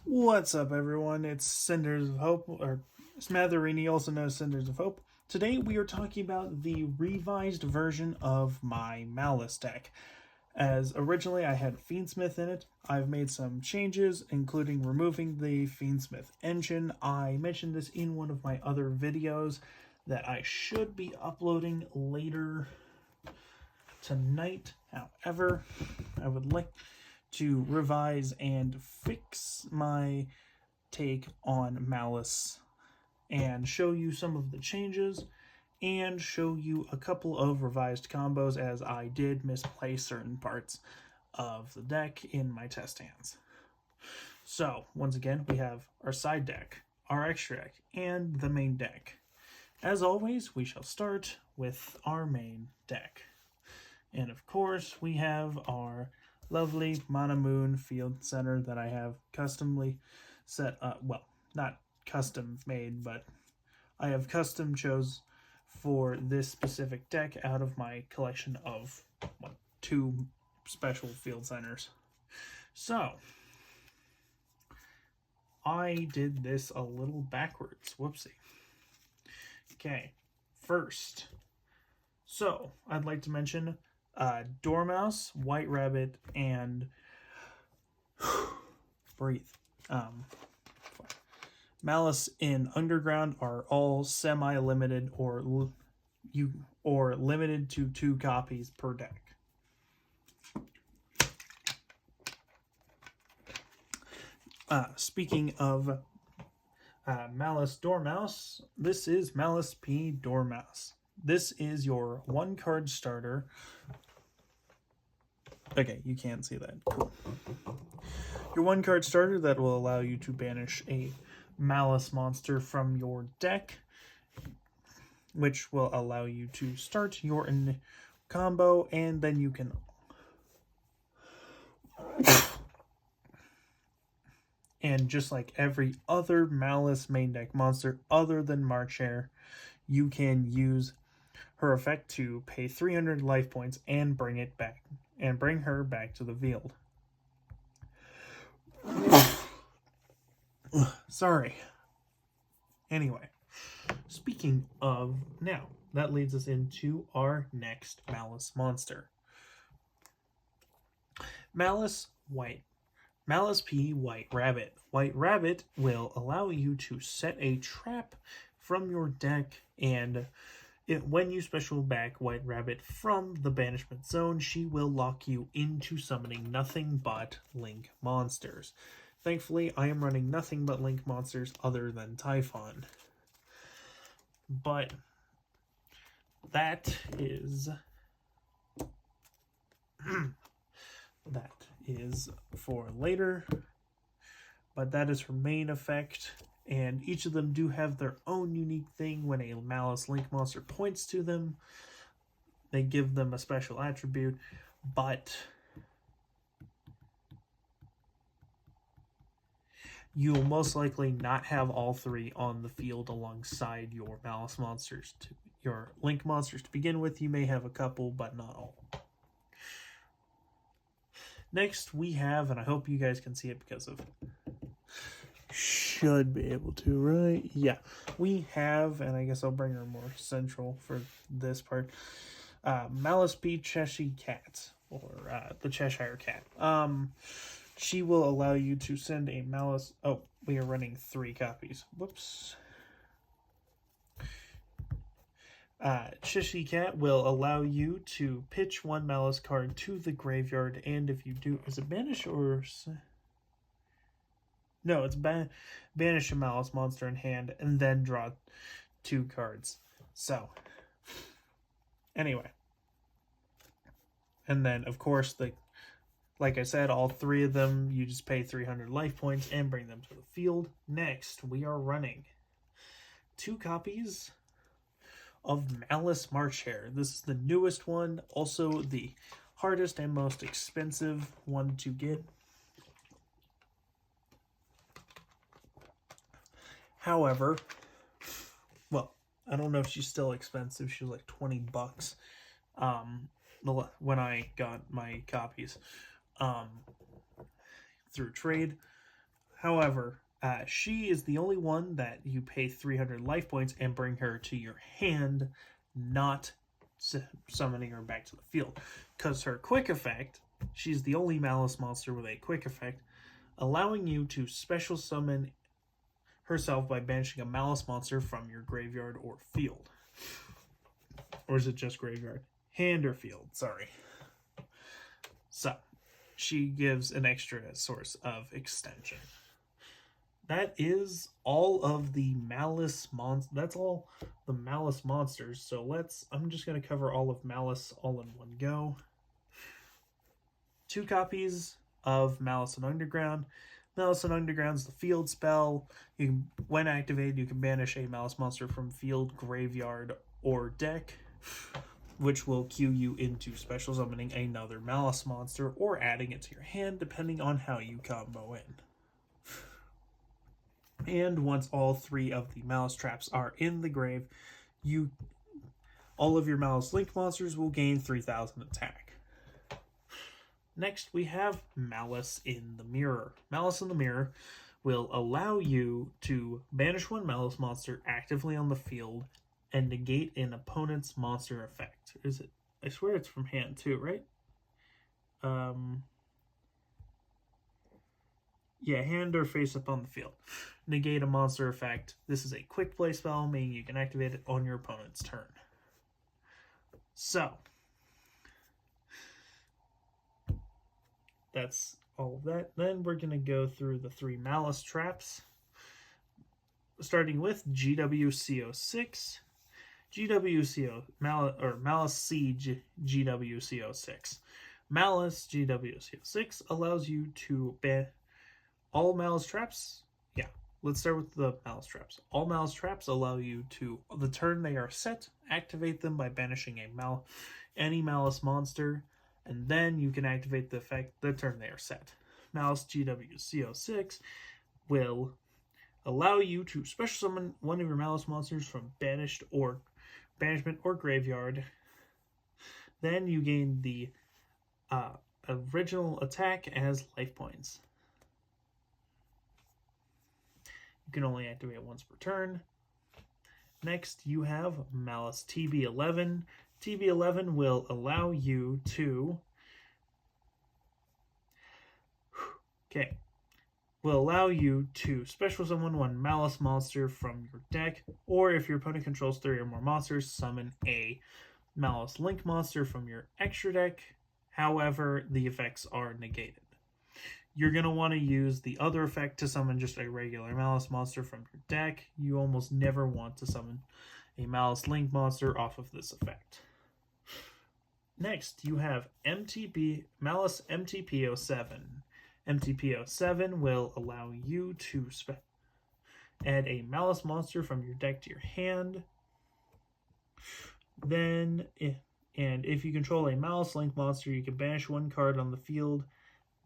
What's up, everyone? It's Cinders of Hope, or Smatherini, also known as Cinders of Hope. Today we are talking about the revised version of my Maliss deck. As originally I had Fiendsmith in it, I've made some changes, including removing the Fiendsmith engine. I mentioned this in one of my other videos that I should be uploading later tonight. However, I would like to revise and fix my take on Maliss and show you some of the changes and show you a couple of revised combos, as I did misplay certain parts of the deck in my test hands. So once again, we have our side deck, our extra deck, and the main deck. As always, we shall start with our main deck. And of course, we have our lovely Mana Moon Field Center that I have customly set up. Well, not custom made, but I have custom chose for this specific deck out of my collection of 2 special field centers. So I did this a little backwards. Whoopsie. Okay, first, so I'd like to mention Dormouse, White Rabbit, and breathe. Maliss in Underground are all semi-limited or limited to 2 copies per deck. Speaking of Maliss Dormouse, this is Maliss P. Dormouse. This is your 1-card starter. Okay, you can't see that. Cool. Your 1-card starter that will allow you to banish a Maliss monster from your deck, which will allow you to start your combo, and then you can and just like every other Maliss main deck monster other than Marchair, you can use her effect to pay 300 life points and bring her back to the field. Sorry. Anyway, speaking of, now that leads us into our next Maliss monster. Maliss P. White Rabbit. White Rabbit will allow you to set a trap from your deck, and when you special back White Rabbit from the banishment zone, she will lock you into summoning nothing but Link monsters. Thankfully, I am running nothing but Link monsters other than Typhon. But that is for later. But that is her main effect, and each of them do have their own unique thing. When a Maliss Link monster points to them, they give them a special attribute, but you'll most likely not have all 3 on the field alongside your Maliss monsters, your Link monsters to begin with. You may have a couple, but not all. Next, we have, and I hope you guys can see it because of... Should be able to, right? Yeah. We have, and I guess I'll bring her more central for this part, Maliss P. Cheshire Cat, or the Cheshire Cat. She will allow you to send a Maliss... Oh, we are running 3 copies. Whoops. Cheshire Cat will allow you to pitch 1 Maliss card to the graveyard, and if you do... Is it banish or... No, it's banish a Maliss monster in hand and then draw 2 cards. So, anyway. And then, of course, like I said, all 3 of them, you just pay 300 life points and bring them to the field. Next, we are running 2 copies of Maliss Marchair. This is the newest one, also the hardest and most expensive one to get. However, well, I don't know if she's still expensive. She was like $20 when I got my copies through trade. However, she is the only one that you pay 300 life points and bring her to your hand, not summoning her back to the field. Because her quick effect, she's the only Maliss monster with a quick effect, allowing you to special summon herself by banishing a Maliss monster from your graveyard or field. Or is it just graveyard? Hand or field, sorry. So, she gives an extra source of extension. That is all of the Maliss that's all the Maliss monsters. So I'm just going to cover all of Maliss all in one go. 2 copies of Maliss and Underground. Maliss and Underground's the field spell. When activated, you can banish a Maliss monster from field, graveyard, or deck, which will cue you into special summoning another Maliss monster or adding it to your hand, depending on how you combo in. And once all 3 of the Maliss traps are in the grave, all of your Maliss Link monsters will gain 3,000 attack. Next, we have Maliss in the Mirror. Maliss in the Mirror will allow you to banish 1 Maliss monster actively on the field and negate an opponent's monster effect. Is it? I swear it's from hand too, right? Yeah, hand or face up on the field. Negate a monster effect. This is a quick play spell, meaning you can activate it on your opponent's turn. So, that's all of that. Then we're going to go through the 3 Maliss traps. Starting with GWCO6. Maliss Siege GWCO6. Maliss GWCO6 allows you to ban all Maliss traps. Yeah, let's start with the Maliss traps. All Maliss traps allow you to, the turn they are set, activate them by banishing any Maliss monster, and then you can activate the effect the turn they are set. Maliss GWCO6 will allow you to special summon 1 of your Maliss monsters from banishment or graveyard. Then you gain the original attack as life points. You can only activate it once per turn. Next, you have Maliss TB11. TB11 will allow you to special summon 1 Maliss monster from your deck, or if your opponent controls 3 or more monsters, summon a Maliss Link monster from your extra deck. However, the effects are negated. You're going to want to use the other effect to summon just a regular Maliss monster from your deck. You almost never want to summon a Maliss Link monster off of this effect. Next, you have Maliss MTP07. MTP07 will allow you to add a Maliss monster from your deck to your hand. Then, and if you control a Maliss Link monster, you can banish 1 card on the field.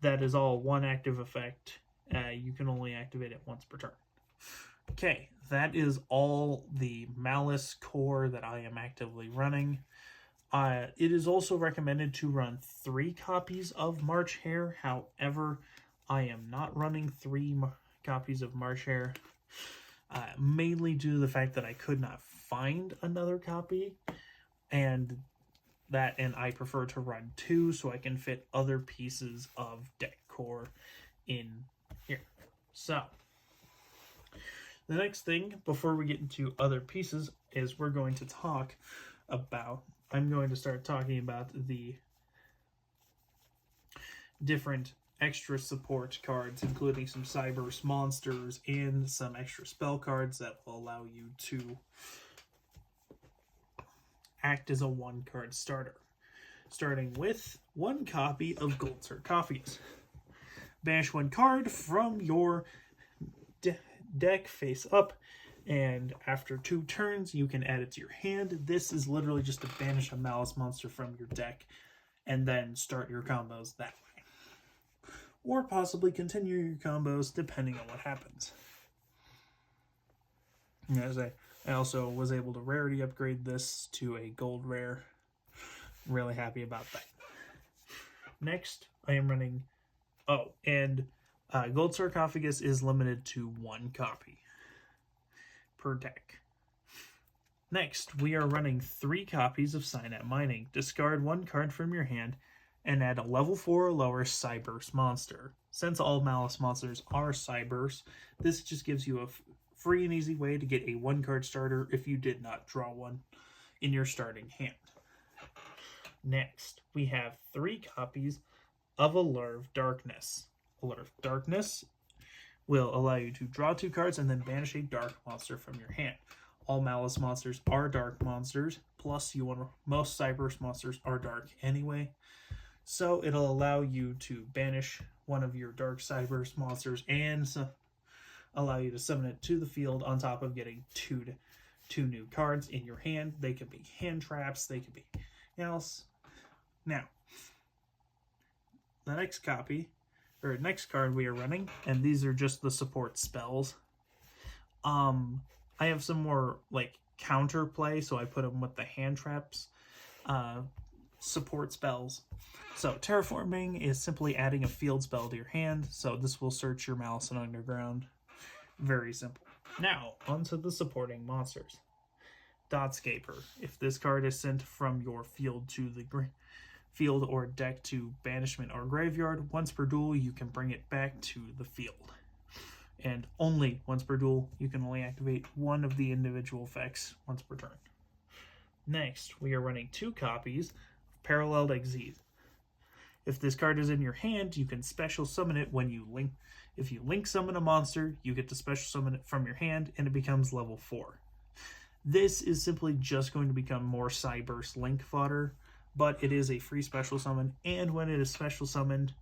That is all 1 active effect. You can only activate it once per turn. Okay, that is all the Maliss core that I am actively running. It is also recommended to run 3 copies of March Hare. However, I am not running 3 copies of March Hare, mainly due to the fact that I could not find another copy, and I prefer to run 2 so I can fit other pieces of deck core in here. So, the next thing before we get into other pieces is I'm going to start talking about the different extra support cards, including some Cyberse monsters and some extra spell cards that will allow you to act as a 1-card starter. Starting with 1 copy of Gold Sarcophagus. Banish 1 card from your deck face up, and after 2 turns you can add it to your hand. This is literally just to banish a Maliss monster from your deck and then start your combos that way, or possibly continue your combos depending on what happens. As I also was able to rarity upgrade this to a gold rare. Really happy about that. Next, I am running... Oh, and Gold Sarcophagus is limited to 1 copy per deck. Next, we are running 3 copies of Signet Mining. Discard 1 card from your hand and add a level 4 or lower Cyburst monster. Since all Maliss monsters are Cyburst, this just gives you a free and easy way to get a 1-card starter if you did not draw one in your starting hand. Next, we have 3 copies of Allure of Darkness. Allure of Darkness will allow you to draw 2 cards and then banish a dark monster from your hand. All Maliss monsters are dark monsters, plus most Cyburst monsters are dark anyway. So it'll allow you to banish one of your dark Cyburst monsters and allow you to summon it to the field on top of getting two new cards in your hand. They could be hand traps, they could be anything else. Now, the next card we are running, and these are just the support spells. I have some more like counterplay, so I put them with the hand traps support spells. So Terraforming is simply adding a field spell to your hand, so this will search your Maliss and Underground. Very simple. Now, onto the supporting monsters. Dotscaper. If this card is sent from your field to the field or deck to banishment or graveyard, once per duel you can bring it back to the field. And only once per duel, you can only activate one of the individual effects once per turn. Next, we are running 2 copies of Paralleled Exes. If this card is in your hand, you can special summon it when you link. If you link summon a monster, you get to special summon it from your hand, and it becomes level 4. This is simply just going to become more Cyburst link fodder, but it is a free special summon, and when it is special summoned,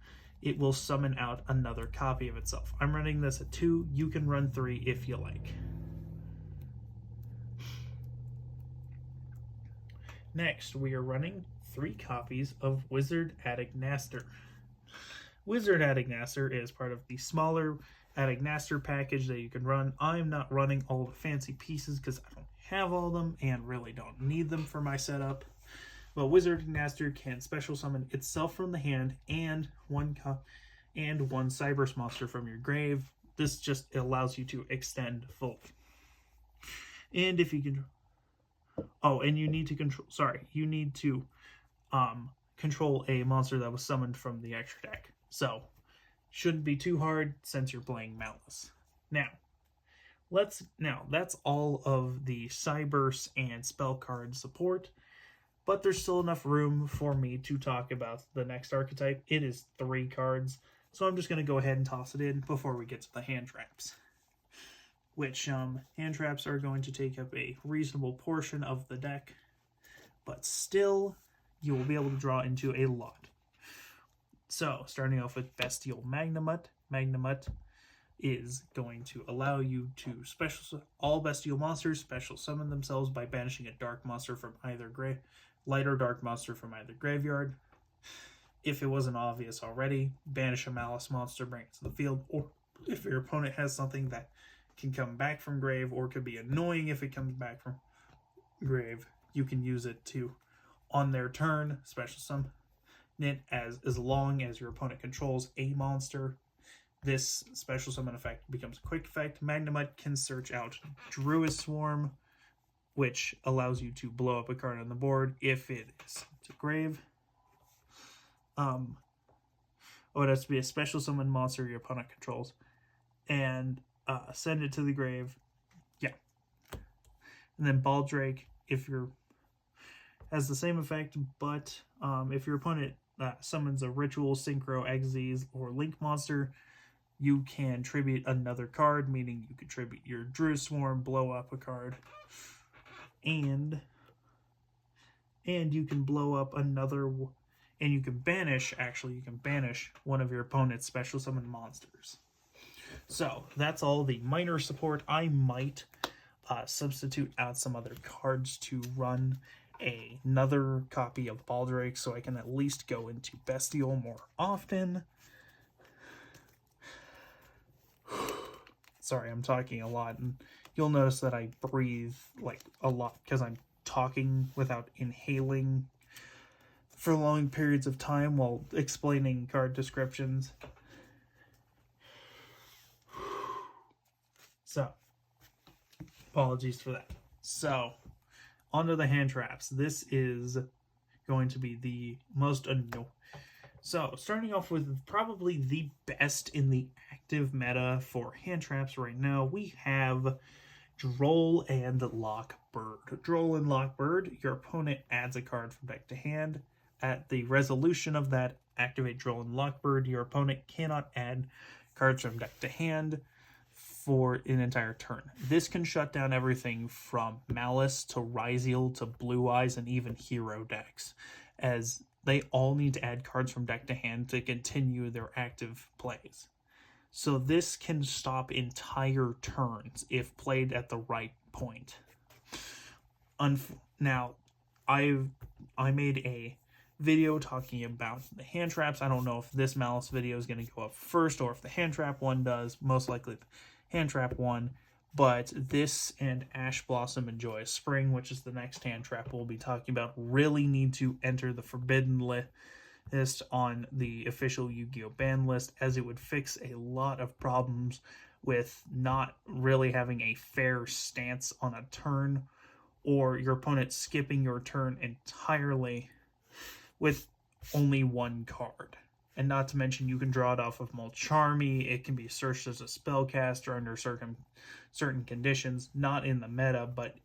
it will summon out another copy of itself. I'm running this at 2. You can run 3 if you like. Next, we are running 3 copies of Wizard Adignaster. Wizard Adignaster is part of the smaller Adignaster package that you can run. I'm not running all the fancy pieces because I don't have all of them and really don't need them for my setup. But Wizard Adignaster can special summon itself from the hand and one Cyburst monster from your grave. This just allows you to extend fully. And if you can, and you need to control. You need to control a monster that was summoned from the extra deck. So shouldn't be too hard since you're playing Maliss. Now that's all of the Cyburst and spell card support. But there's still enough room for me to talk about the next archetype. It is 3 cards, so I'm just going to go ahead and toss it in before we get to the hand traps. Which, hand traps are going to take up a reasonable portion of the deck, but still, you will be able to draw into a lot. So, starting off with Bestial Magnamut. Magnamut is going to allow you to all Bestial monsters special summon themselves by banishing a dark monster from either light or dark monster from either graveyard. If it wasn't obvious already, banish a Maliss monster, bring it to the field, or if your opponent has something that can come back from grave or could be annoying if it comes back from grave, you can use it to, on their turn, special summon it as long as your opponent controls a monster. This special summon effect becomes a quick effect. Magnamut can search out Druid Swarm, which allows you to blow up a card on the board if it is to grave. It has to be a special summon monster your opponent controls. And send it to the grave. Yeah. And then Baldrake, has the same effect, but if your opponent summons a Ritual, Synchro, Exes, or Link monster, you can tribute another card, meaning you could tribute your Druid Swarm, blow up a card, and you can blow up another, and you can banish one of your opponent's special summon monsters. So that's all the minor support. I might substitute out some other cards to run another copy of Baldrake so I can at least go into Bestial more often. Sorry, I'm talking a lot, and you'll notice that I breathe like a lot because I'm talking without inhaling for long periods of time while explaining card descriptions. Apologies for that. So, onto the hand traps. This is going to be the most annoying. So, starting off with probably the best in the active meta for hand traps right now, we have Droll and Lockbird. Droll and Lockbird, your opponent adds a card from deck to hand. At the resolution of that, activate Droll and Lockbird. Your opponent cannot add cards from deck to hand for an entire turn. This can shut down everything from Maliss to Ryzeal to Blue Eyes and even Hero decks, as they all need to add cards from deck to hand to continue their active plays. So this can stop entire turns if played at the right point. Now, I made a video talking about the hand traps. I don't know if this Maliss video is going to go up first or if the hand trap one does. Most likely the hand trap one. But this and Ash Blossom and Joyous Spring, which is the next hand trap we'll be talking about, really need to enter the forbidden list on the official Yu-Gi-Oh! Ban list, as it would fix a lot of problems with not really having a fair stance on a turn, or your opponent skipping your turn entirely with only one card. And not to mention, you can draw it off of Mulcharmy. It can be searched as a spellcaster under certain conditions, not in the meta, but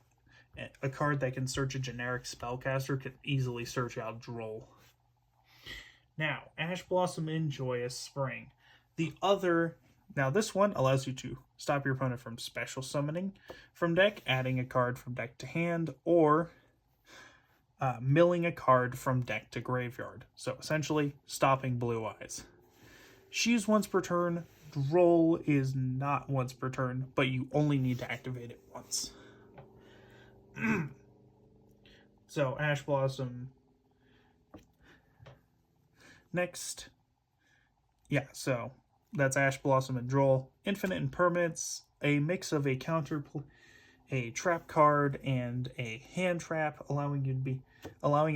a card that can search a generic spellcaster could easily search out Droll. Now, Ash Blossom and Joyous Spring. Now this one allows you to stop your opponent from special summoning from deck, adding a card from deck to hand, or milling a card from deck to graveyard. So essentially, stopping Blue Eyes. She's once per turn. Droll is not once per turn, but you only need to activate it once. So, Ash Blossom. Next. Yeah, so that's Ash Blossom and Droll. Infinite Impermanence, a mix of a trap card and a hand trap, allowing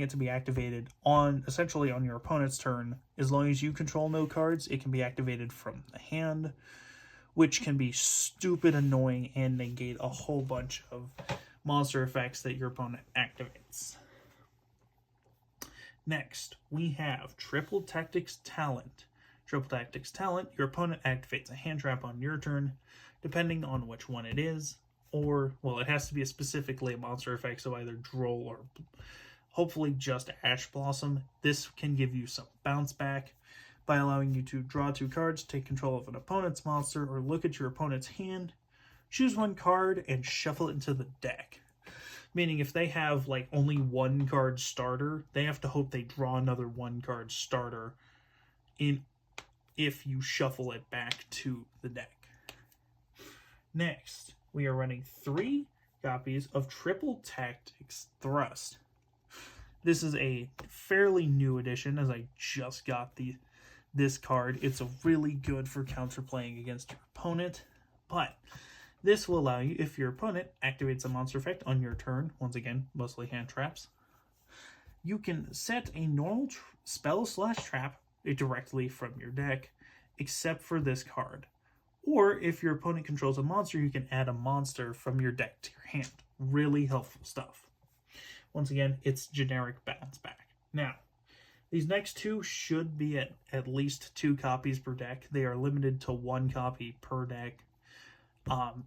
it to be activated essentially on your opponent's turn. As long as you control no cards, it can be activated from the hand, which can be stupid annoying and negate a whole bunch of monster effects that your opponent activates. Next, we have Triple Tactics Talent. Triple Tactics Talent, your opponent activates a hand trap on your turn, depending on which one it is. Or, well, it has to be specifically a monster effect, so either Droll or hopefully just Ash Blossom. This can give you some bounce back by allowing you to draw 2 cards, take control of an opponent's monster, or look at your opponent's hand, choose 1 card, and shuffle it into the deck. Meaning if they have like only 1 card starter, they have to hope they draw another 1 card starter if you shuffle it back to the deck. Next, we are running 3 copies of Triple Tactics Thrust. This is a fairly new edition, as I just got this card. It's really good for counterplaying against your opponent, but this will allow you, if your opponent activates a monster effect on your turn, once again, mostly hand traps, you can set a normal spell/trap directly from your deck, except for this card. Or if your opponent controls a monster, you can add a monster from your deck to your hand. Really helpful stuff. Once again, it's generic bounce back. Now, these next 2 should be at least 2 copies per deck. They are limited to 1 copy per deck.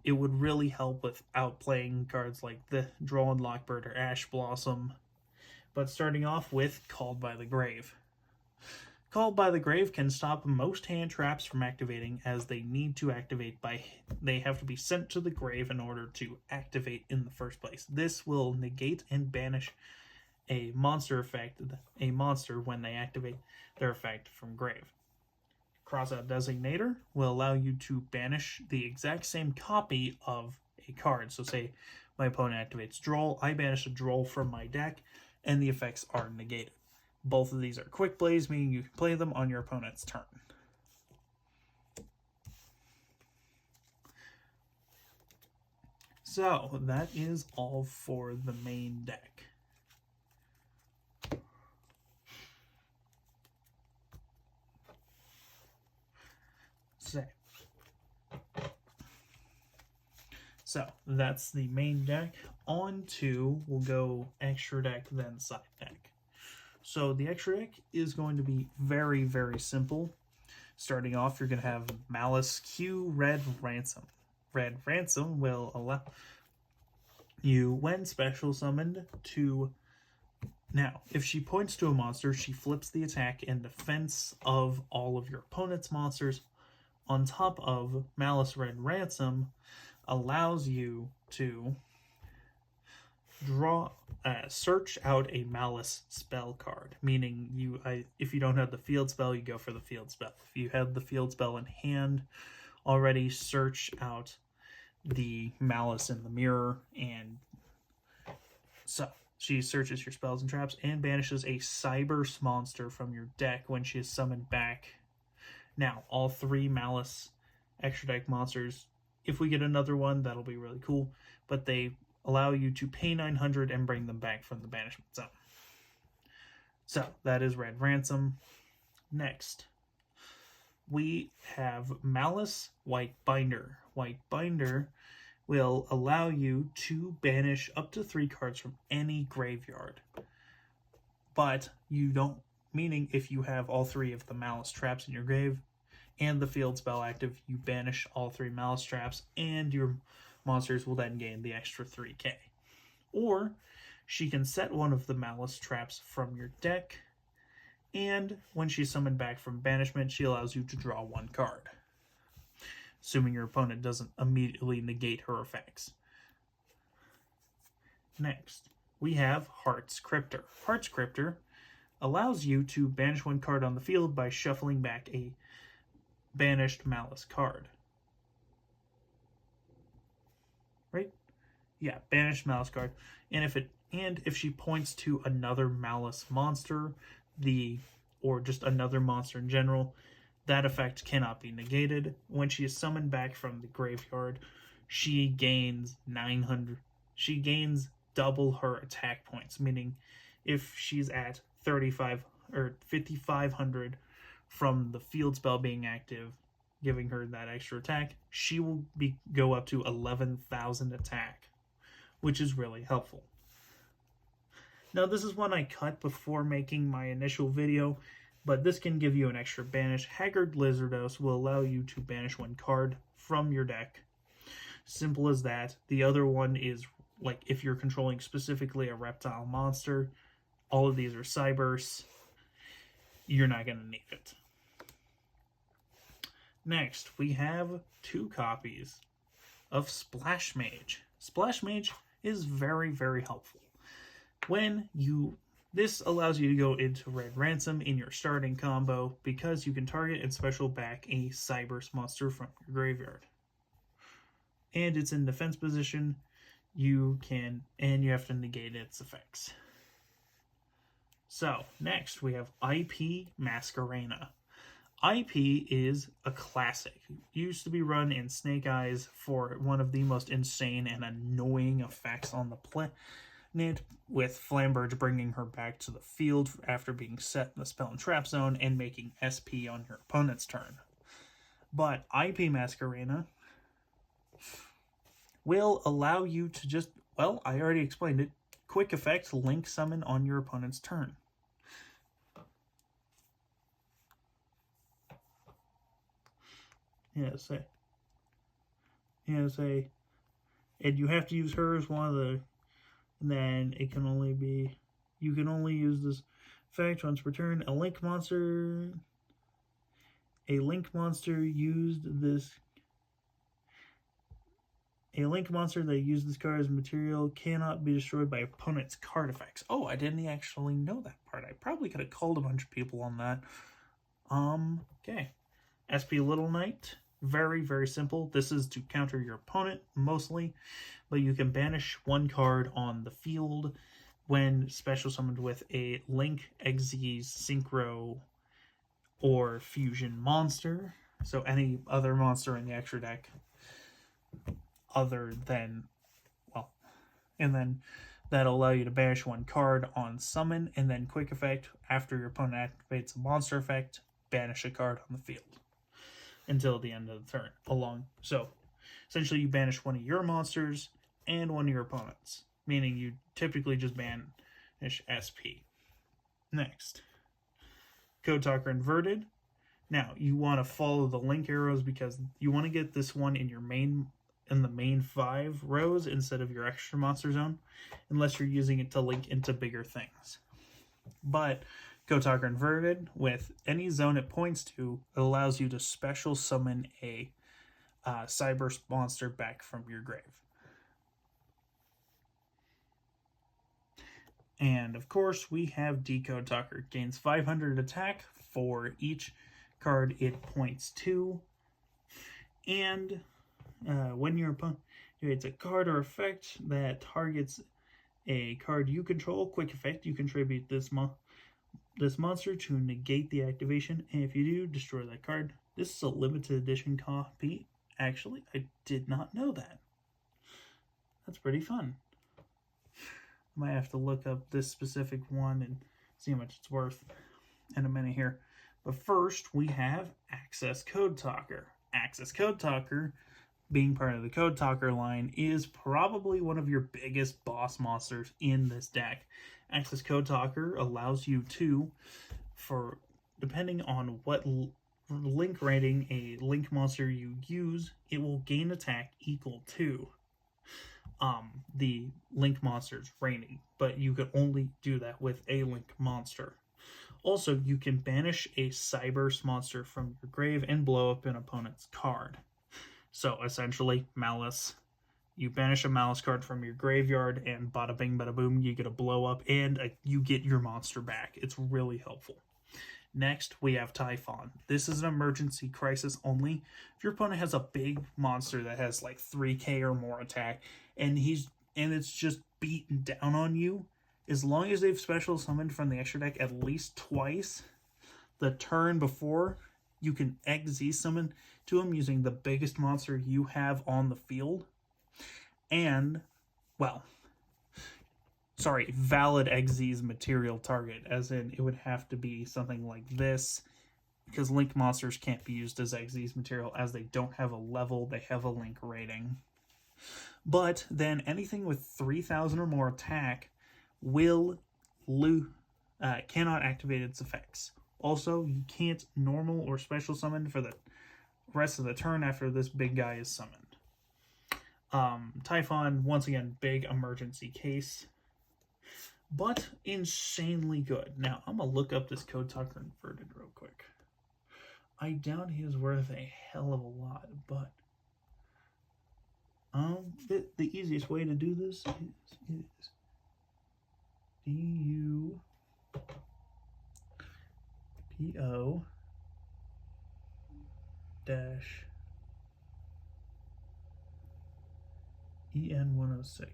It would really help with outplaying cards like the Droll and Lockbird or Ash Blossom. But starting off with Called by the Grave. Called by the Grave can stop most hand traps from activating, as they need to activate they have to be sent to the grave in order to activate in the first place. This will negate and banish a monster when they activate their effect from grave. Crossout Designator will allow you to banish the exact same copy of a card. So say my opponent activates Droll, I banish a Droll from my deck, and the effects are negated. Both of these are quick plays, meaning you can play them on your opponent's turn. So, that is all for the main deck. So that's the main deck. On to, we'll go extra deck, then side deck. So the extra deck is going to be very, very simple. Starting off, you're going to have Maliss Q Red Ransom. Red Ransom will allow you, when special summoned, to... Now, if she points to a monster, she flips the attack and defense of all of your opponent's monsters. On top of Maliss Red Ransom, allows you to search out a Maliss spell card, meaning if you don't have the field spell, you go for the field spell. If you have the field spell in hand already, search out the Maliss in the mirror, and so she searches your spells and traps and banishes a Cyberse monster from your deck when she is summoned back. Now, all 3 Maliss extra deck monsters, if we get another one, that'll be really cool, but they allow you to pay 900 and bring them back from the banishment zone. So, that is Red Ransom. Next, we have Maliss White Binder. White Binder will allow you to banish up to 3 cards from any graveyard. But you don't, meaning if you have all 3 of the Maliss traps in your grave and the field spell active, you banish all 3 Maliss traps and your monsters will then gain the extra 3k. Or she can set one of the Maliss traps from your deck, and when she's summoned back from banishment, she allows you to draw 1 card, assuming your opponent doesn't immediately negate her effects. Next, we have Heart's Cryptor. Heart's Cryptor allows you to banish 1 card on the field by shuffling back a banished Maliss card. Right? Yeah, banished Maliss card. And if she points to another Maliss monster, or just another monster in general, that effect cannot be negated. When she is summoned back from the graveyard, she gains 900. She gains double her attack points, meaning if she's at 35 or 5500 from the field spell being active, giving her that extra attack, she will go up to 11,000 attack, which is really helpful. Now, this is one I cut before making my initial video, but this can give you an extra banish. Haggard Lizardos will allow you to banish 1 card from your deck. Simple as that. The other one is, like, if you're controlling specifically a reptile monster, all of these are Cyberse. You're not going to need it. Next, we have 2 copies of Splash Mage. Splash Mage is very, very helpful. This allows you to go into Red Ransom in your starting combo because you can target and special back a Cyberse monster from your graveyard. And it's in defense position. You have to negate its effects. So, next we have IP Masquerena. IP is a classic. It used to be run in Snake Eyes for one of the most insane and annoying effects on the planet, with Flamberge bringing her back to the field after being set in the spell and trap zone and making SP on your opponent's turn. But IP Masquerena will allow you to just, well, I already explained it, quick effect, link summon on your opponent's turn. And you have to use her as one of the, and then it can only be, you can only use this effect once per turn. A link monster that used this card as material cannot be destroyed by opponent's card effects. Oh, I didn't actually know that part. I probably could have called a bunch of people on that. Okay. SP Little Knight. Very, very simple. This is to counter your opponent, mostly. But you can banish 1 card on the field when special summoned with a Link, Xyz, Synchro, or Fusion monster. So any other monster in the extra deck other than, well, and then that'll allow you to banish 1 card on summon, and then quick effect, after your opponent activates a monster effect, banish a card on the field until the end of the turn. So Essentially, you banish one of your monsters and one of your opponents, meaning you typically just banish SP. Next, Code Talker Inverted. Now, you want to follow the link arrows because you want to get this one in the main 5 rows instead of your extra monster zone, unless you're using it to link into bigger things. But Code Talker Inverted, with any zone it points to, it allows you to special summon a cyber monster back from your grave. And of course, we have Decode Talker. Gains 500 attack for each card it points to. And when your opponent creates a card or effect that targets a card you control, quick effect, you contribute this monster to negate the activation. And if you do, destroy that card. This is a limited edition copy. Actually, I did not know that. That's pretty fun. Might have to look up this specific one and see how much it's worth in a minute here. But first, we have Access Code Talker. Access Code Talker, being part of the Code Talker line, is probably one of your biggest boss monsters in this deck. Access Code Talker allows you to, depending on what link rating a link monster you use, it will gain attack equal to the link monster's rating, but you can only do that with a link monster. Also, you can banish a Cyberse monster from your grave and blow up an opponent's card. So essentially, Maliss. You banish a Maliss card from your graveyard and bada bing bada boom, you get a blow up and you get your monster back. It's really helpful. Next, we have Typhon. This is an emergency crisis only. If your opponent has a big monster that has like 3k or more attack, and it's just beaten down on you, as long as they've special summoned from the extra deck at least twice the turn before, you can XZ summon to them using the biggest monster you have on the field. And, well, sorry, valid XZ's material target, as in it would have to be something like this, because link monsters can't be used as XZ's material as they don't have a level, they have a link rating. But then anything with 3,000 or more attack cannot activate its effects. Also, you can't normal or special summon for the rest of the turn after this big guy is summoned. Typhon, once again, big emergency case, but insanely good. Now, I'm going to look up this Code Talker Inverted real quick. I doubt he is worth a hell of a lot, but the easiest way to do this is DUPO dash EN106.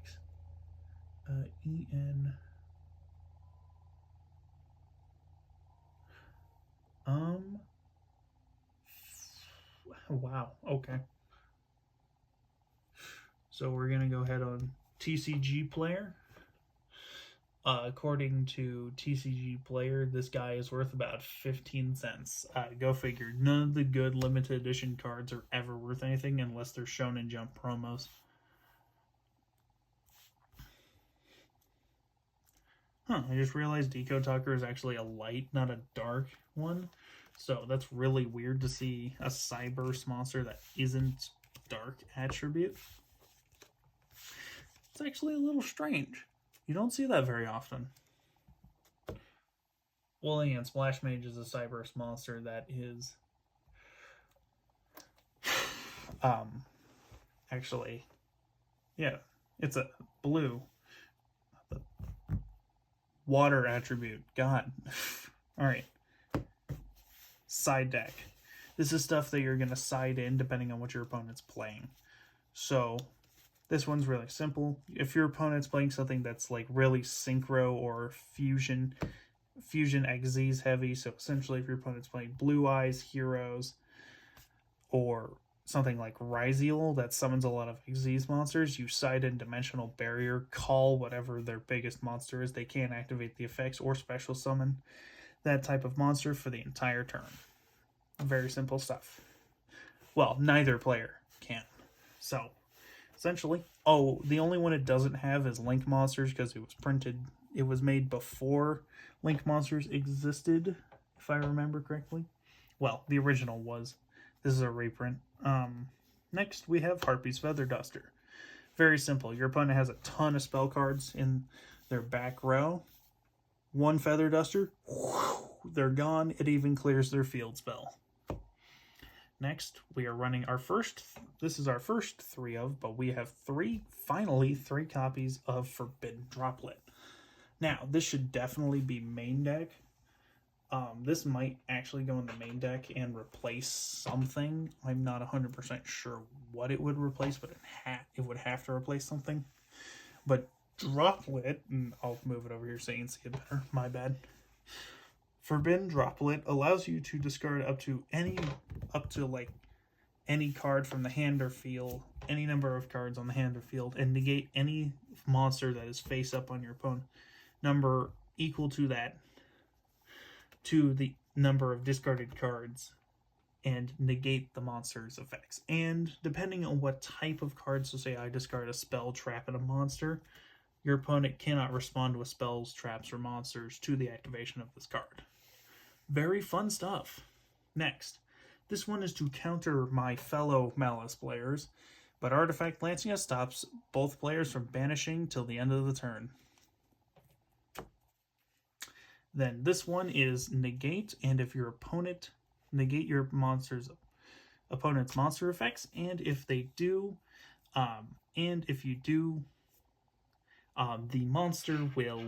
Wow, okay. So we're going to go ahead on TCG Player. According to TCG Player, this guy is worth about 15 cents. Go figure. None of the good limited edition cards are ever worth anything unless they're shown in Jump promos. I just realized Decode Talker is actually a light, not a dark one. So that's really weird to see a Cyberse monster that isn't dark attribute. It's actually a little strange. You don't see that very often. Well, and Splash Mage is a Cyberse monster that is actually, yeah, it's a blue water attribute. God. All right. Side deck. This is stuff that you're going to side in depending on what your opponent's playing. So this one's really simple. If your opponent's playing something that's like really synchro or fusion XZ's heavy, so essentially if your opponent's playing Blue Eyes, Heroes, or something like Ryziel that summons a lot of XZ's monsters, you side in Dimensional Barrier, call whatever their biggest monster is. They can't activate the effects or special summon that type of monster for the entire turn. Very simple stuff. Well, neither player can. So, essentially, oh, the only one it doesn't have is Link Monsters because it was made before Link Monsters existed, if I remember correctly. Well, the original was. This is a reprint. Next, we have Harpy's Feather Duster. Very simple. Your opponent has a ton of spell cards in their back row. One Feather Duster, they're gone. It even clears their field spell. Next, we are running our first, this is our first 3 of, but we have finally three copies of Forbidden Droplet. Now, this should definitely be main deck. This might actually go in the main deck and replace something. I'm not 100% sure what it would replace, but it would have to replace something. But Droplet, and I'll move it over here so you can see it better. My bad. Forbidden Droplet allows you to discard up to like any card from the hand or field, any number of cards on the hand or field, and negate any monster that is face up on your opponent. Number equal to that, to the number of discarded cards, and negate the monster's effects. And depending on what type of card, so say I discard a spell, trap, and a monster, your opponent cannot respond with spells, traps, or monsters to the activation of this card. Very fun stuff. Next, this one is to counter my fellow Maliss players, but Artifact Lancia stops both players from banishing till the end of the turn. Then this one is negate, and if your opponent negate your opponent's monster effects, and if they do, the monster will.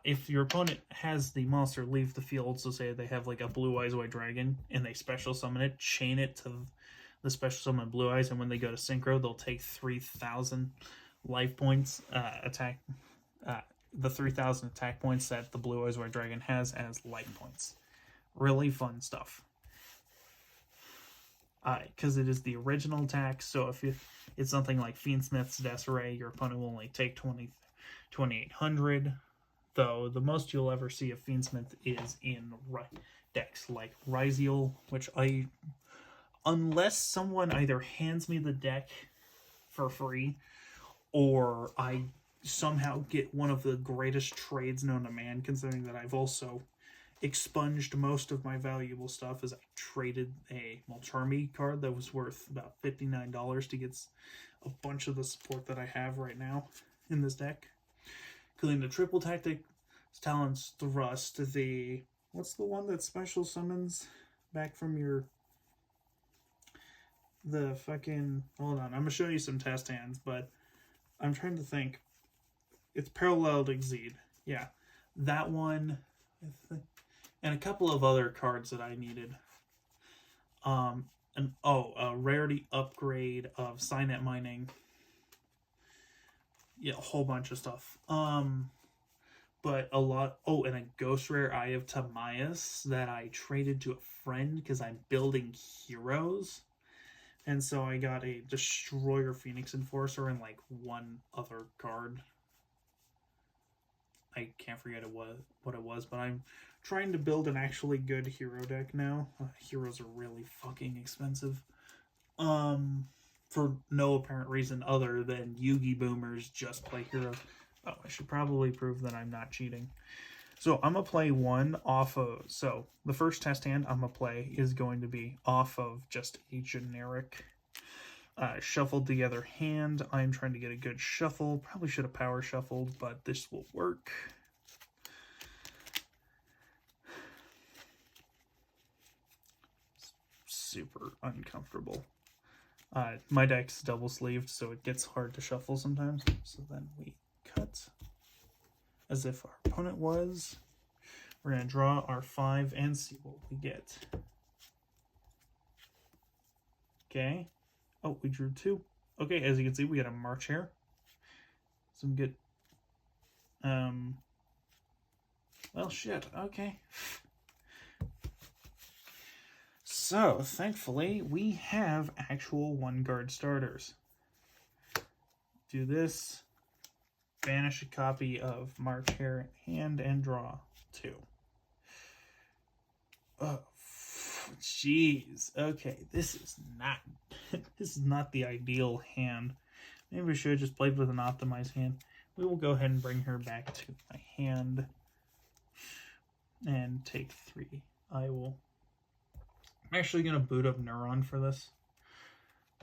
If your opponent has the monster leave the field, so say they have like a Blue Eyes White Dragon, and they special summon it, chain it to the special summon Blue Eyes, and when they go to synchro, they'll take 3,000 life points the 3,000 attack points that the Blue Eyes White Dragon has as life points. Really fun stuff. Because it is the original attack, so if it's something like Fiendsmith's Desiree, your opponent will only take 2,800. Though the most you'll ever see of Fiendsmith is in decks like Ryziel, which unless someone either hands me the deck for free, or I somehow get one of the greatest trades known to man, considering that I've also expunged most of my valuable stuff as I traded a Moltermi card that was worth about $59 to get a bunch of the support that I have right now in this deck. Including the Triple Tactic, Talon's Thrust, what's the one that special summons back from hold on, I'm gonna show you some test hands, but I'm trying to think. It's Paralleled Exceed. Yeah, that one, and a couple of other cards that I needed. A rarity upgrade of Signet Mining. Yeah, a whole bunch of stuff. But a lot. Oh, and a ghost rare Eye of Timaeus that I traded to a friend because I'm building heroes. And so I got a Destroyer Phoenix Enforcer and like one other card. I can't forget what it was, but I'm trying to build an actually good hero deck now. Heroes are really fucking expensive. For no apparent reason other than Yugi boomers just play heroes. Oh, I should probably prove that I'm not cheating. So I'm going to play one off of... So the first test hand I'm going to play is going to be off of just a generic shuffled together hand. I'm trying to get a good shuffle. Probably should have power shuffled, but this will work. Super uncomfortable. My deck's double sleeved, so it gets hard to shuffle sometimes. So then we cut as if our opponent was. We're going to draw our 5 and see what we get. Okay. Oh, we drew 2. Okay, as you can see, we got a March Hare. Some good... Well, shit. Okay. So, thankfully, we have actual 1-card starters. Do this. Banish a copy of March Hare hand and draw 2. Jeez. Okay, this is not the ideal hand. Maybe we should have just played with an optimized hand. We will go ahead and bring her back to my hand and take 3. I'm actually going to boot up Neuron for this,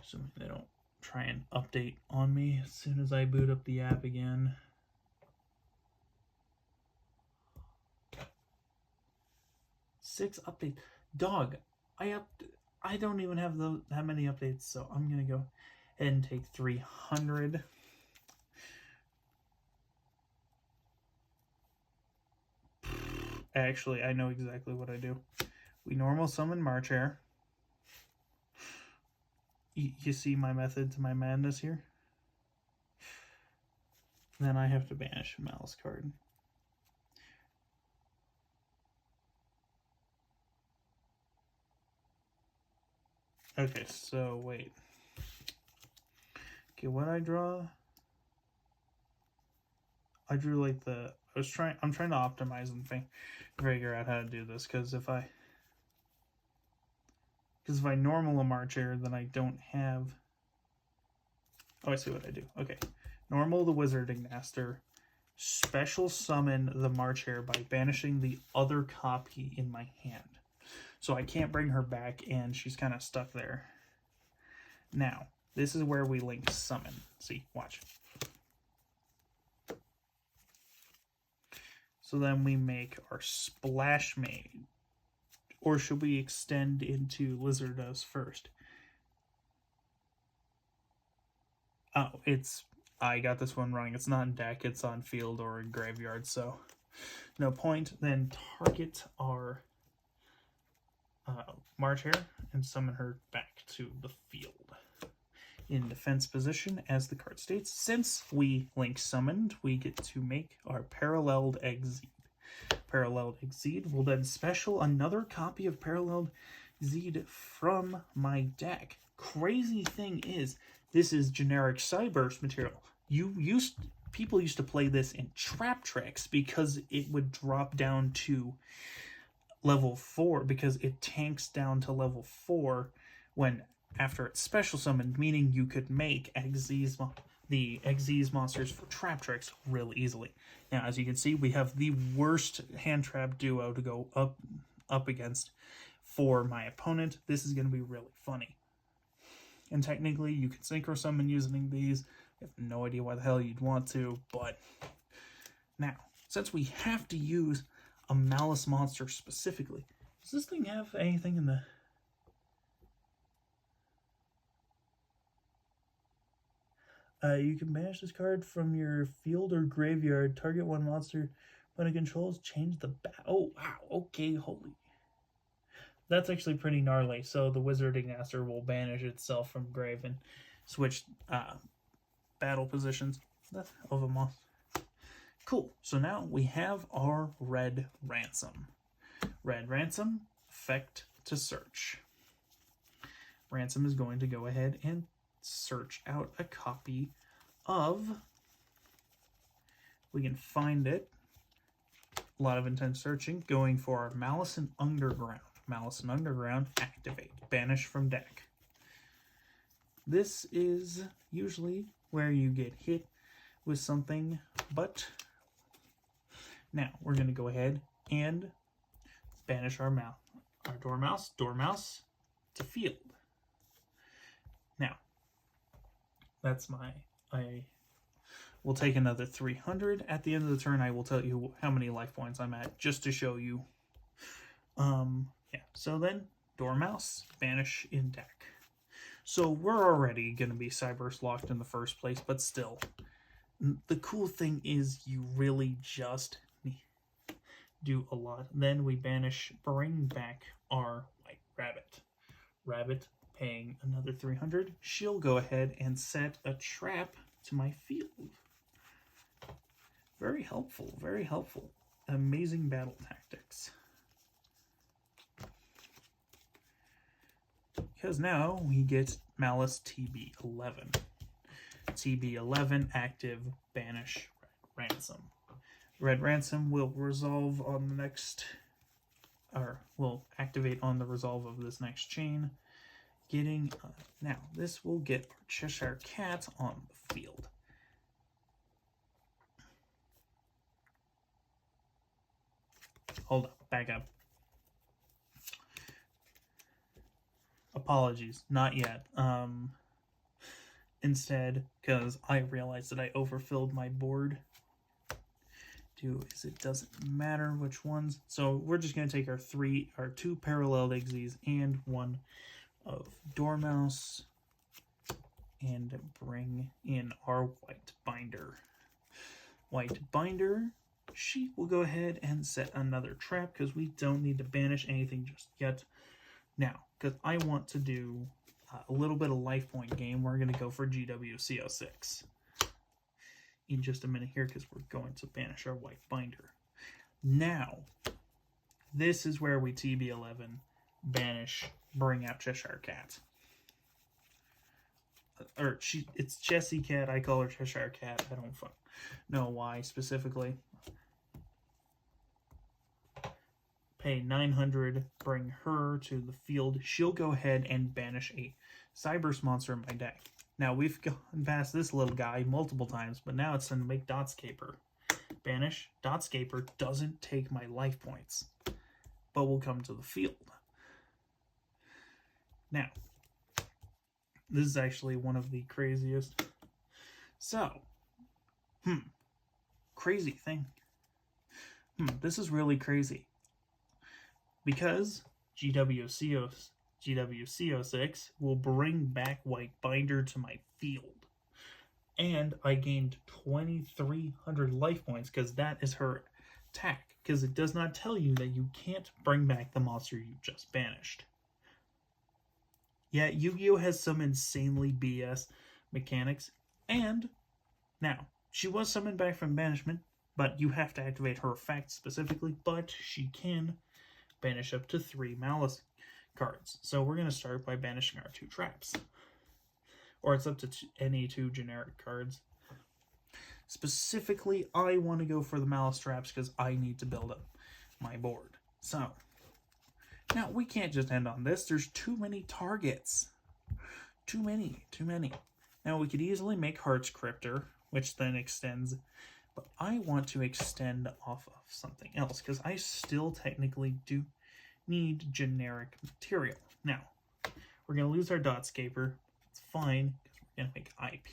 so they don't try and update on me as soon as I boot up the app again. Six updates. Dog, I don't even have that many updates, so I'm going to go ahead and take 300. Actually, I know exactly what I do. We normal summon March Hare. You see my method to my madness here? Then I have to banish a Maliss card. Okay, so wait. Okay, what I draw? I drew like I'm trying to optimize and figure out how to do this, because if I normal a March Hare, then I don't have... Oh, I see what I do. Okay. Normal the Wizarding Master. Special summon the March Hare by banishing the other copy in my hand. So I can't bring her back, and she's kind of stuck there. Now, this is where we link summon. See, watch. So then we make our Splash Maid. Or should we extend into Lizardos first? Oh, I got this one wrong. It's not in deck, it's on field or in graveyard, so no point. Then target our March Hare and summon her back to the field. In defense position, as the card states, since we link summoned, we get to make our Paralleled Exceed. Paralleled Exceed will then special another copy of Paralleled Exceed from my deck. Crazy thing is, this is generic Cyburst material. People used to play this in Trap Tricks because it would drop down to level 4, because it tanks down to level 4 when after it's special summoned, meaning you could make the Xyz monsters for Trap Tricks really easily. Now, as you can see, we have the worst hand trap duo to go up against for my opponent. This is going to be really funny. And technically, you can synchro summon using these. I have no idea why the hell you'd want to, but now, since we have to use a Maliss monster specifically, does this thing have anything in the... you can banish this card from your field or graveyard. Target one monster when it controls. Change the oh, wow. Okay, holy. That's actually pretty gnarly. So the Wizarding Master will banish itself from grave and switch battle positions of a monster. Cool. So now we have our Red Ransom. Red Ransom, effect to search. Ransom is going to go ahead and search out a copy of... We can find it. A lot of intense searching. Going for our Maliss and Underground. Maliss and Underground, activate. Banish from deck. This is usually where you get hit with something, but now we're going to go ahead and banish our Dormouse to field. Now, that's we'll take another 300. At the end of the turn, I will tell you how many life points I'm at, just to show you. Yeah, so then, Dormouse, banish in deck. So we're already going to be Cyberse locked in the first place, but still. The cool thing is you really just do a lot. Then we bring back our White Rabbit. Rabbit paying another 300. She'll go ahead and set a trap to my field. Very helpful, very helpful. Amazing battle tactics. Because now we get Maliss TB11. TB11 active, banish Red Ransom. Red Ransom will resolve on the next or will activate on the resolve of this next chain. Getting now this will get our Cheshire Cat on the field. Hold up, back up. Apologies, not yet. Instead, because I realized that I overfilled my board. It doesn't matter which ones. So we're just gonna take our two parallel exes and one of Dormouse and bring in our white binder. White binder, she will go ahead and set another trap because we don't need to banish anything just yet. Now, because I want to do a little bit of life point game, we're going to go for GWCO6 in just a minute here because we're going to banish our white binder. Now, this is where we TB11, banish, bring out Cheshire Cat. It's Jessie Cat, I call her Cheshire Cat. I don't know why specifically. Pay 900, bring her to the field. She'll go ahead and banish a Cyberse monster in my deck. Now, we've gone past this little guy multiple times, but now it's time to make Dotscaper. Banish. Dotscaper doesn't take my life points, but will come to the field. Now, this is actually one of the craziest. So, crazy thing. This is really crazy. Because GWCO6 will bring back white binder to my field. And I gained 2,300 life points because that is her attack. Because it does not tell you that you can't bring back the monster you just banished. Yeah, Yu-Gi-Oh! Has some insanely BS mechanics. And now, she was summoned back from banishment, but you have to activate her effect specifically, but she can banish up to 3 Maliss cards. So we're going to start by banishing our 2 traps. Or it's up to any 2 generic cards. Specifically, I want to go for the Maliss traps because I need to build up my board. So, now we can't just end on this. There's too many targets. Too many. Now we could easily make Heart's Cryptor, which then extends, but I want to extend off of something else because I still technically do need generic material. Now, we're going to lose our Dotscaper. It's fine because we're going to make IP.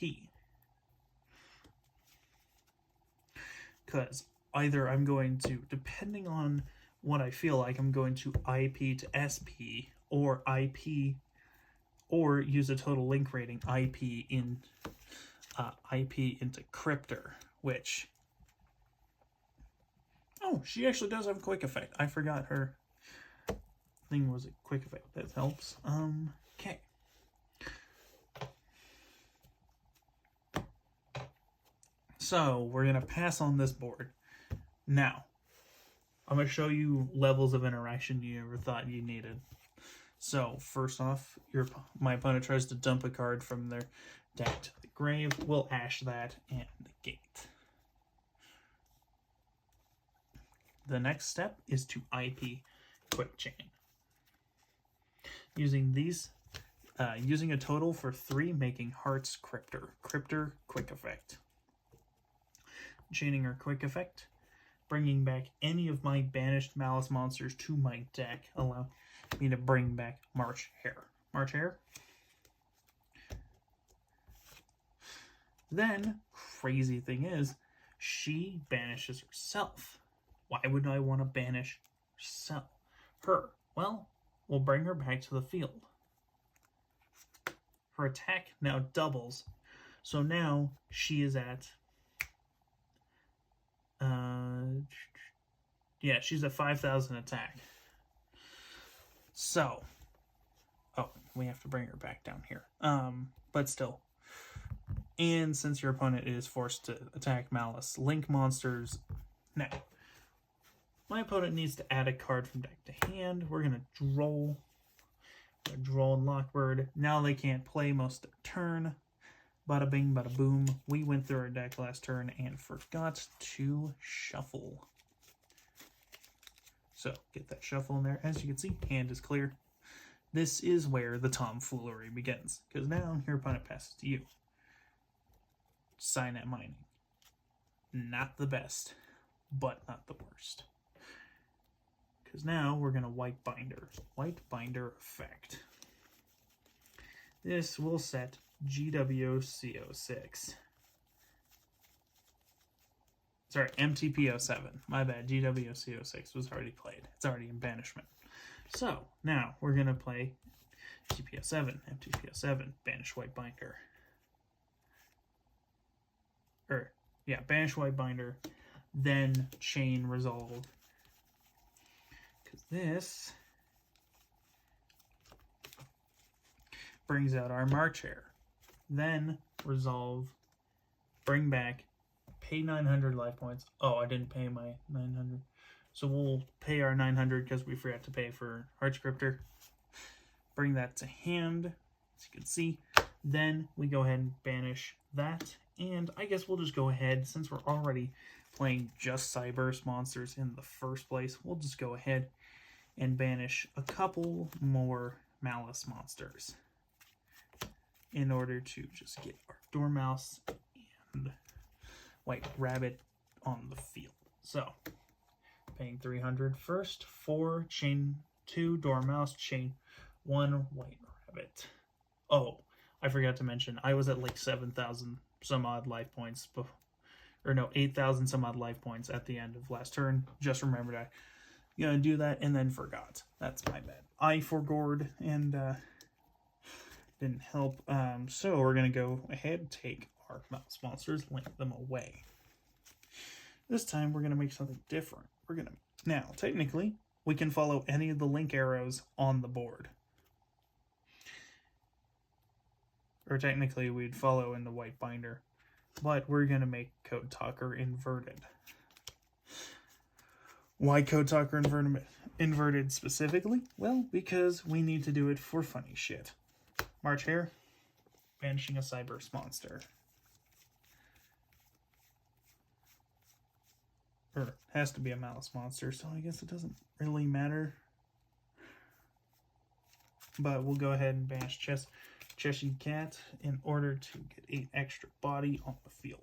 Because either I'm going to, depending on what I feel like, I'm going to IP to SP or IP, or use a total link rating IP into Cryptor, which, oh, she actually does have a quick effect. I forgot her thing was a quick effect. That helps. Okay. So we're gonna pass on this board. Now, I'm gonna show you levels of interaction you ever thought you needed. So first off, my opponent tries to dump a card from their deck to the grave. We'll ash that and negate. The next step is to IP Quick Chain. Using these, using a total for 3, making Heart's Cryptor. Cryptor Quick Effect. Chaining our Quick Effect. Bringing back any of my banished Maliss monsters to my deck. Allow me to bring back March Hare. March Hare. Then, crazy thing is, she banishes herself. Why would I want to banish her? Well, we'll bring her back to the field. Her attack now doubles. So now she is at... yeah, she's at 5,000 attack. So... oh, we have to bring her back down here. But still. And since your opponent is forced to attack Maliss Link monsters... now, my opponent needs to add a card from deck to hand. We're going to draw. Draw and Lockbird. Now they can't play most of their turn. Bada bing, bada boom. We went through our deck last turn and forgot to shuffle. So get that shuffle in there. As you can see, hand is clear. This is where the tomfoolery begins, because now your opponent passes to you. Signet mining. Not the best, but not the worst. Because now we're going to white binder. White binder effect. This will set GWCO6. Sorry, MTPO7. My bad. GWCO6 was already played. It's already in banishment. So now we're going to play MTPO7. MTPO7. Banish white binder. Banish white binder. Then chain resolve. Because this brings out our March Hare. Then resolve. Bring back. Pay 900 life points. Oh, I didn't pay my 900. So we'll pay our 900 because we forgot to pay for Heart Scripter. Bring that to hand, as you can see. Then we go ahead and banish that. And I guess we'll just go ahead, since we're already playing just Cyberse monsters in the first place, we'll just go ahead and banish a couple more Maliss monsters in order to just get our Dormouse and White Rabbit on the field. So, paying 300 first, 4, chain 2, Dormouse, chain 1, White Rabbit. Oh, I forgot to mention, I was at like 7,000 some odd life points, or no, 8,000 some odd life points at the end of last turn. Just remembered I gonna do that and then forgot. That's my bad. I forgored and didn't help. So we're gonna go ahead and take our mouse monsters, link them away. This time we're gonna make something different. Now technically we can follow any of the link arrows on the board. Or technically we'd follow in the white binder, but we're gonna make Code Talker inverted. Why Code Talker inverted specifically? Well, because we need to do it for funny shit. March Hare, banishing a Cyberse monster. Or has to be a Maliss monster, so I guess it doesn't really matter. But we'll go ahead and banish Cheshire Cat in order to get 8 extra body on the field.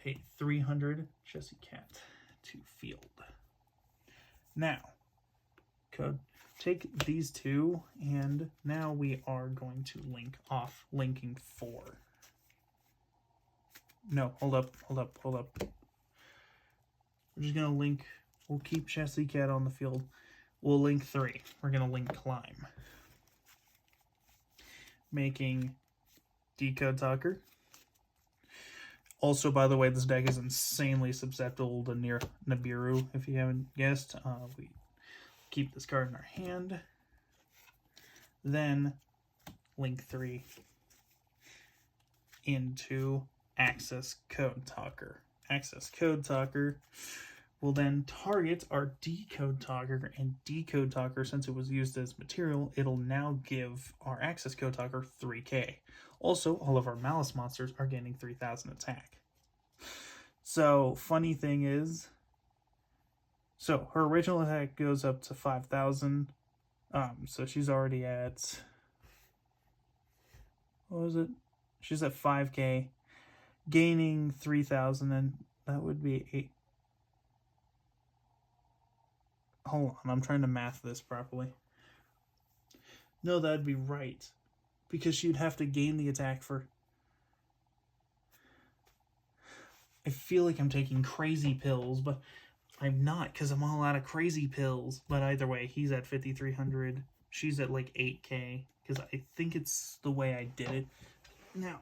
Pay 300 Cheshire Cat to field. Now, take these two, and now we are going to link off linking 4. No, hold up. We're just going to link, we'll keep Cheshire Cat on the field. We'll link 3. We're going to link Climb. Making Decode Talker. Also, by the way, this deck is insanely susceptible to Nibiru, if you haven't guessed. We keep this card in our hand. Then, link 3 into Access Code Talker. Access Code Talker will then target our Decode Talker, and Decode Talker, since it was used as material, it'll now give our Access Code Talker 3k. Also, all of our Maliss monsters are gaining 3,000 attack. So, funny thing is, so her original attack goes up to 5,000. So she's already at, what was it? She's at 5k, gaining 3,000, and that would be 8. Hold on, I'm trying to math this properly. No, that'd be right. Because she'd have to gain the attack for... I feel like I'm taking crazy pills, but I'm not, because I'm all out of crazy pills. But either way, he's at 5,300. She's at like 8k, because I think it's the way I did it. Now,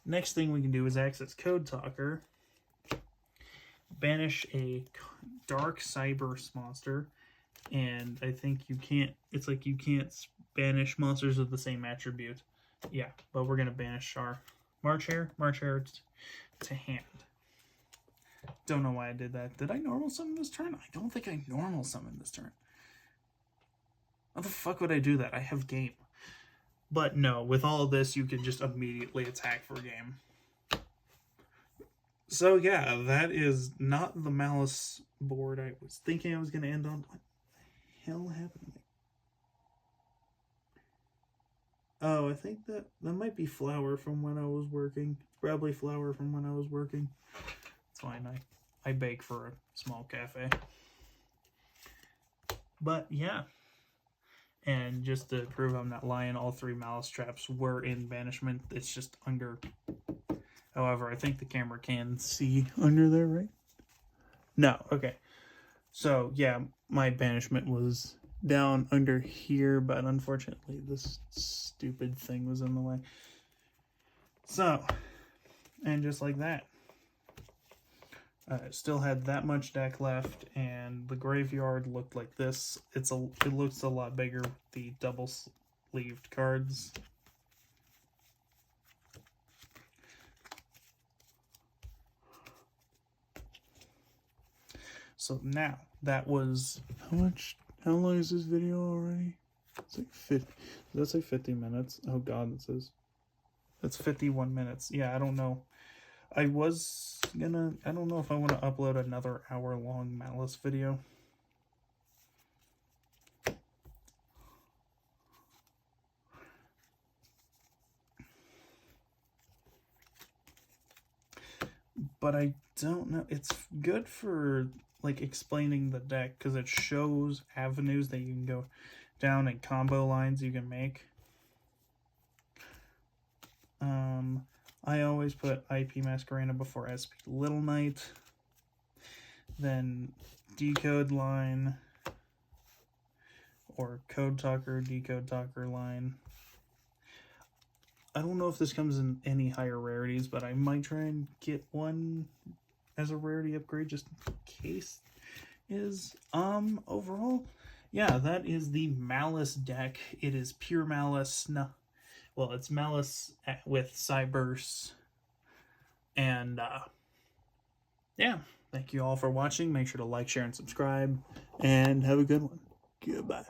next thing we can do is access Code Talker. Banish a Dark Cyberse monster, and I think you can't, it's like you can't banish monsters with the same attribute. Yeah, but we're going to banish our March Hare to hand. Don't know why I did that. Did I normal summon this turn? I don't think I normal summoned this turn. How the fuck would I do that? I have game. But no, with all of this, you can just immediately attack for game. So yeah, that is not the Maliss board I was thinking I was going to end on. What the hell happened? Oh, I think that might be flour from when I was working. Probably flour from when I was working. It's fine. I bake for a small cafe. But yeah. And just to prove I'm not lying, all 3 Maliss traps were in banishment. It's just under. However, I think the camera can see under there, right? No, okay. So yeah, my banishment was down under here, but unfortunately this stupid thing was in the way. So, and just like that, still had that much deck left, and the graveyard looked like this. It looks a lot bigger with the double sleeved cards. So now that was how long is this video already? It's like 50. That's like 50 minutes. Oh god, it says that's 51 minutes. Yeah, I don't know. I don't know if I want to upload another hour-long Maliss video. But I don't know. It's good for like explaining the deck because it shows avenues that you can go down and combo lines you can make. I always put IP Masquerena before SP Little Knight, then Decode line, or Code Talker, Decode Talker line. I don't know if this comes in any higher rarities, but I might try and get one as a rarity upgrade just in case. Overall, yeah, that is the Maliss deck. It is pure Maliss. No, well, it's Maliss with Cyburst. And yeah, thank you all for watching. Make sure to like, share, and subscribe, and have a good one. Goodbye.